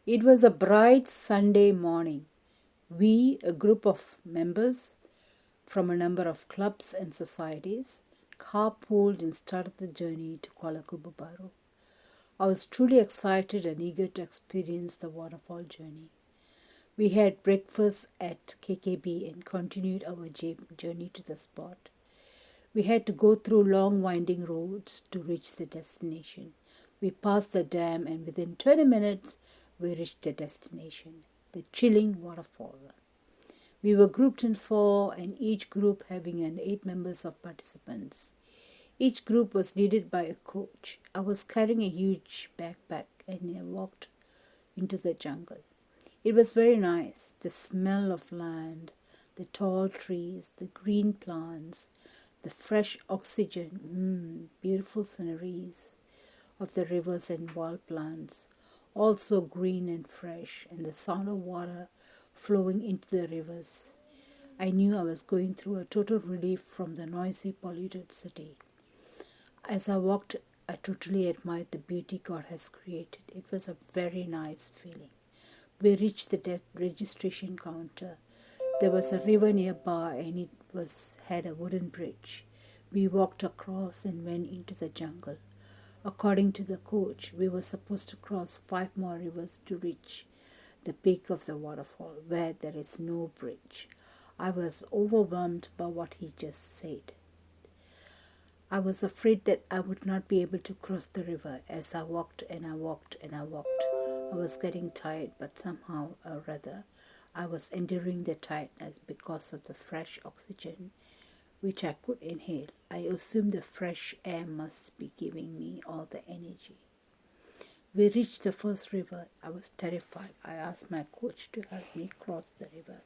It was a bright Sunday morning. We, a group of members from a number of clubs and societies, carpooled and started the journey to Kuala Kubu. I was truly excited and eager to experience the waterfall journey. We had breakfast at KKB and continued our journey to the spot. We had to go through long winding roads to reach the destination. We passed the dam and within 20 minutes we reached the destination, the chilling waterfall. We were grouped in four and each group having 8 members of participants. Each group was led by a coach. I was carrying a huge backpack and I walked into the jungle. It was very nice. The smell of land, the tall trees, the green plants, the fresh oxygen, beautiful sceneries of the rivers and wild plants, also green and fresh, and the sound of water flowing into the rivers. I knew I was going through a total relief from the noisy, polluted city. As I walked, I totally admired the beauty God has created. It was a very nice feeling. We reached the registration counter. There was a river nearby and it had a wooden bridge. We walked across and went into the jungle. According to the coach, we were supposed to cross 5 more rivers to reach the peak of the waterfall, where there is no bridge. I was overwhelmed by what he just said. I was afraid that I would not be able to cross the river as I walked and I walked and I walked. I was getting tired, but somehow or rather, I was enduring the tiredness because of the fresh oxygen which I could inhale. I assumed the fresh air must be giving me all the energy. We reached the first river. I was terrified. I asked my coach to help me cross the river.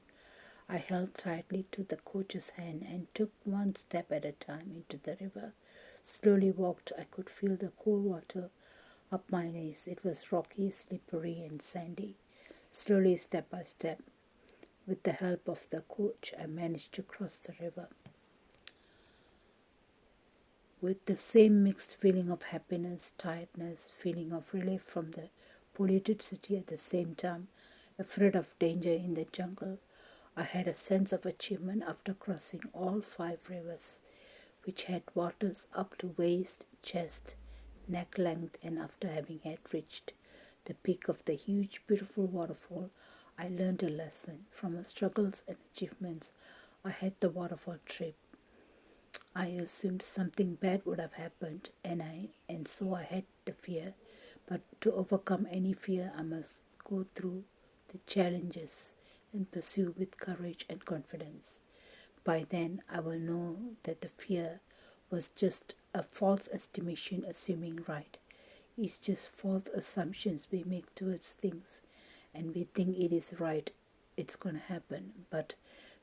I held tightly to the coach's hand and took one step at a time into the river. Slowly walked. I could feel the cool water up my knees. It was rocky, slippery, and sandy. Slowly, step by step, with the help of the coach, I managed to cross the river. With the same mixed feeling of happiness, tiredness, feeling of relief from the polluted city at the same time, afraid of danger in the jungle, I had a sense of achievement after crossing all 5 rivers, which had waters up to waist, chest, neck length, and after having had reached the peak of the huge, beautiful waterfall, I learned a lesson. From my struggles and achievements I had the waterfall trip. I assumed something bad would have happened, and so I had the fear. But to overcome any fear, I must go through the challenges and pursue with courage and confidence. By then, I will know that the fear was just a false estimation, assuming right. It's just false assumptions we make towards things, and we think it is right, it's going to happen. But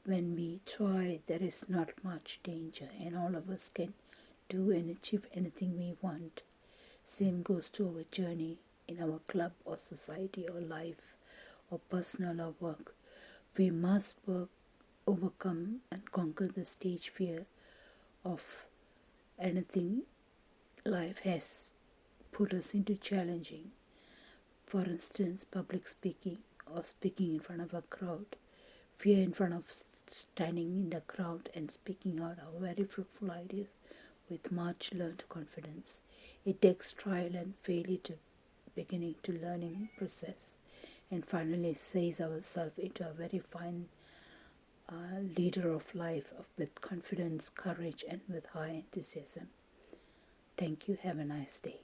when we try, there is not much danger, and all of us can do and achieve anything we want. Same goes to our journey in our club or society or life or personal or work. We must overcome and conquer the stage fear of anything life has put us into challenging. For instance, public speaking or speaking in front of a crowd. Fear in front of standing in the crowd and speaking out our very fruitful ideas with much learned confidence. It takes trial and failure to beginning to learning process, and finally says ourselves into a very fine leader of life with confidence, courage, and with high enthusiasm. Thank you. Have a nice day.